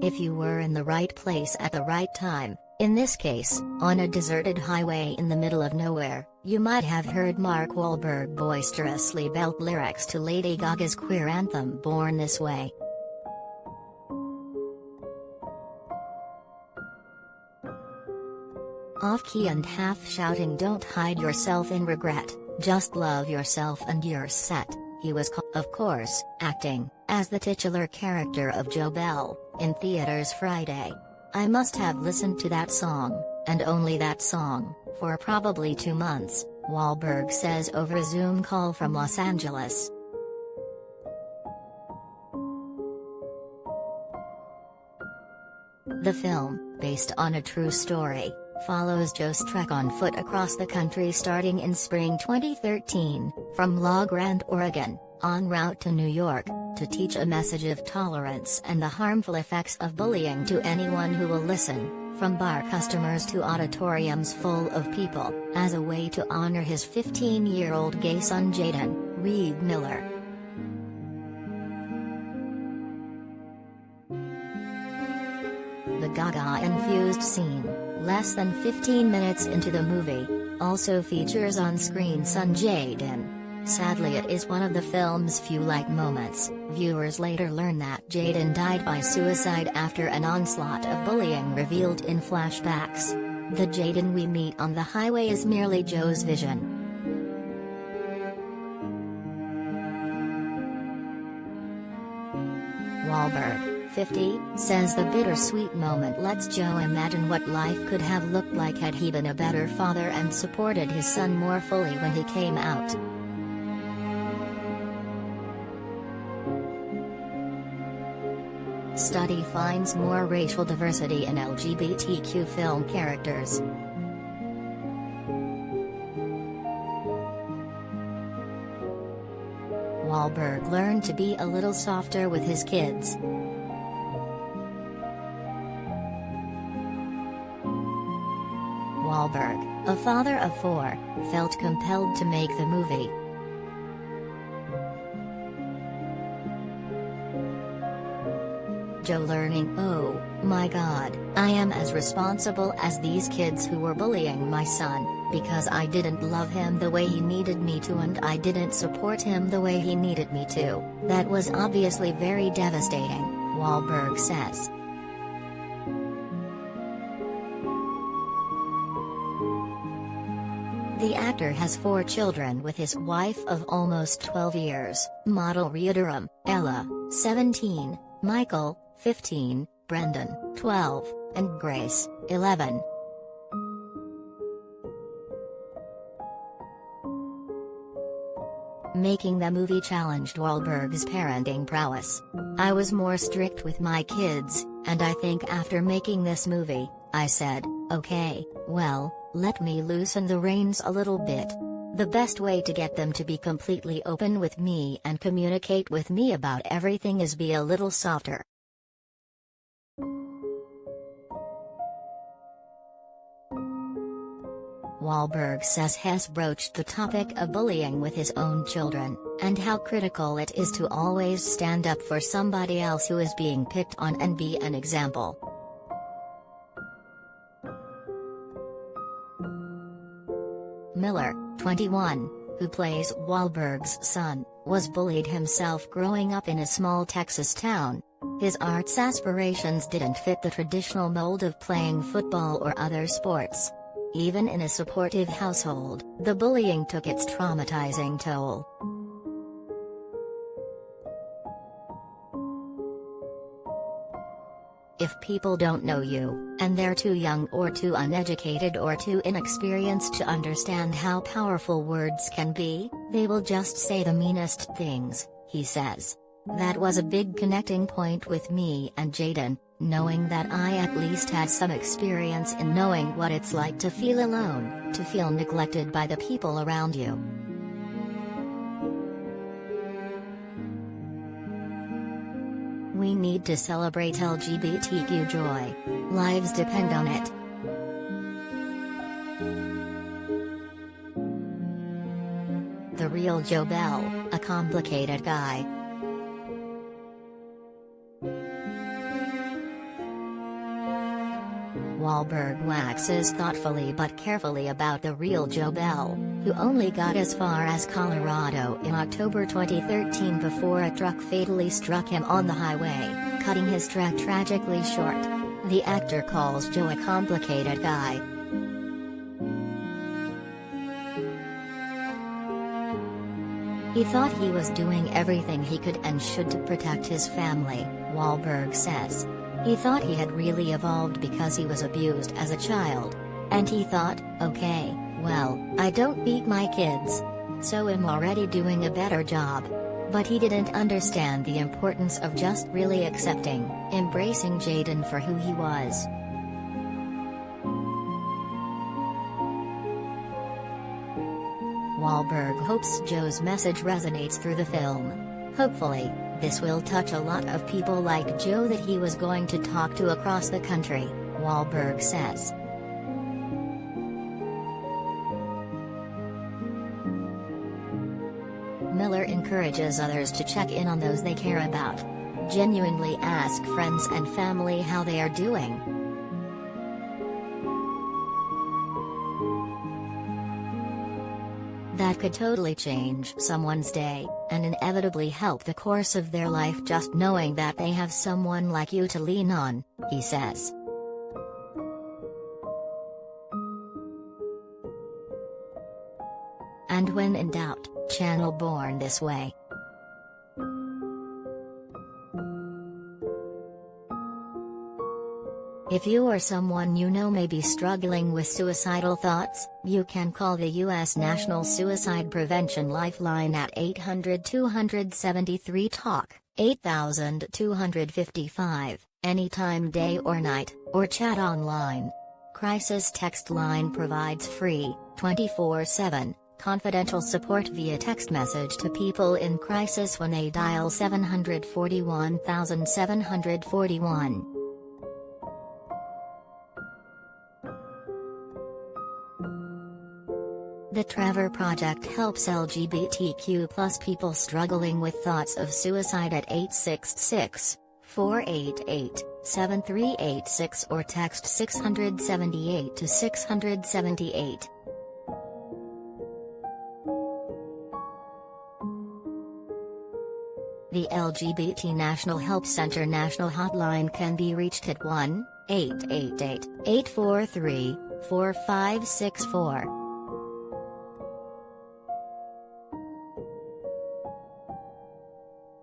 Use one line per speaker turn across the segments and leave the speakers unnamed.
If you were in the right place at the right time, in this case, on a deserted highway in the middle of nowhere, you might have heard Mark Wahlberg boisterously belt lyrics to Lady Gaga's queer anthem Born This Way. Off-key and half-shouting, "Don't hide yourself in regret, just love yourself and you're set." He was, of course, acting as the titular character of Joe Bell in theaters Friday. "I must have listened to that song, and only that song, for probably 2 months," Wahlberg says over a Zoom call from Los Angeles. The film, based on a true story, follows Joe's trek on foot across the country starting in spring 2013, from La Grande, Oregon, en route to New York, to teach a message of tolerance and the harmful effects of bullying to anyone who will listen, from bar customers to auditoriums full of people, as a way to honor his 15-year-old gay son Jaden Reed Miller. The Gaga-infused scene, less than 15 minutes into the movie, also features on-screen son Jaden. Sadly, it is one of the film's few light moments. Viewers later learn that Jaden died by suicide after an onslaught of bullying revealed in flashbacks. The Jaden we meet on the highway is merely Joe's vision. Wahlberg, 50, says the bittersweet moment lets Joe imagine what life could have looked like had he been a better father and supported his son more fully when he came out. Study finds more racial diversity in LGBTQ film characters. Wahlberg learned to be a little softer with his kids. Wahlberg, a father of 4, felt compelled to make the movie. Joe learning, "Oh, my God, I am as responsible as these kids who were bullying my son, because I didn't love him the way he needed me to and I didn't support him the way he needed me to. That was obviously very devastating," Wahlberg says. The actor has 4 children with his wife of almost 12 years, model Rita Ella, 17, Michael, 15, Brendan, 12, and Grace, 11. Making the movie challenged Wahlberg's parenting prowess. "I was more strict with my kids, and I think after making this movie, I said, okay, well, let me loosen the reins a little bit. The best way to get them to be completely open with me and communicate with me about everything is be a little softer." Wahlberg says he has broached the topic of bullying with his own children, and how critical it is to always stand up for somebody else who is being picked on and be an example. Miller, 21, who plays Wahlberg's son, was bullied himself growing up in a small Texas town. His arts aspirations didn't fit the traditional mold of playing football or other sports. Even in a supportive household, the bullying took its traumatizing toll. If people don't know you, and they're too young or too uneducated or too inexperienced to understand how powerful words can be, they will just say the meanest things, he says. That was a big connecting point with me and Jaden, knowing that I at least had some experience in knowing what it's like to feel alone, to feel neglected by the people around you. We need to celebrate LGBTQ joy. Lives depend on it. The real Joe Bell, a complicated guy. Wahlberg waxes thoughtfully but carefully about the real Joe Bell, who only got as far as Colorado in October 2013 before a truck fatally struck him on the highway, cutting his trek tragically short. The actor calls Joe a complicated guy. He thought he was doing everything he could and should to protect his family, Wahlberg says. He thought he had really evolved because he was abused as a child. And he thought, okay, well, I don't beat my kids. So I'm already doing a better job. But he didn't understand the importance of just really accepting, embracing Jaden for who he was. Wahlberg hopes Joe's message resonates through the film. Hopefully, this will touch a lot of people like Joe that he was going to talk to across the country, Wahlberg says. Miller encourages others to check in on those they care about. Genuinely ask friends and family how they are doing. That could totally change someone's day, and inevitably help the course of their life just knowing that they have someone like you to lean on, he says. And when in doubt, channel Born This Way. If you or someone you know may be struggling with suicidal thoughts, you can call the U.S. National Suicide Prevention Lifeline at 800-273-TALK, 8255, anytime day or night, or chat online. Crisis Text Line provides free, 24/7, confidential support via text message to people in crisis when they dial 741,741. The Trevor Project helps LGBTQ+ people struggling with thoughts of suicide at 866-488-7386 or text 678 to 678. The LGBT National Help Center National Hotline can be reached at 1-888-843-4564.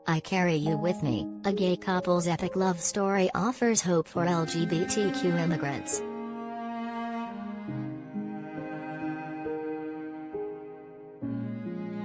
I Carry You With Me, a gay couple's epic love story offers hope for LGBTQ immigrants.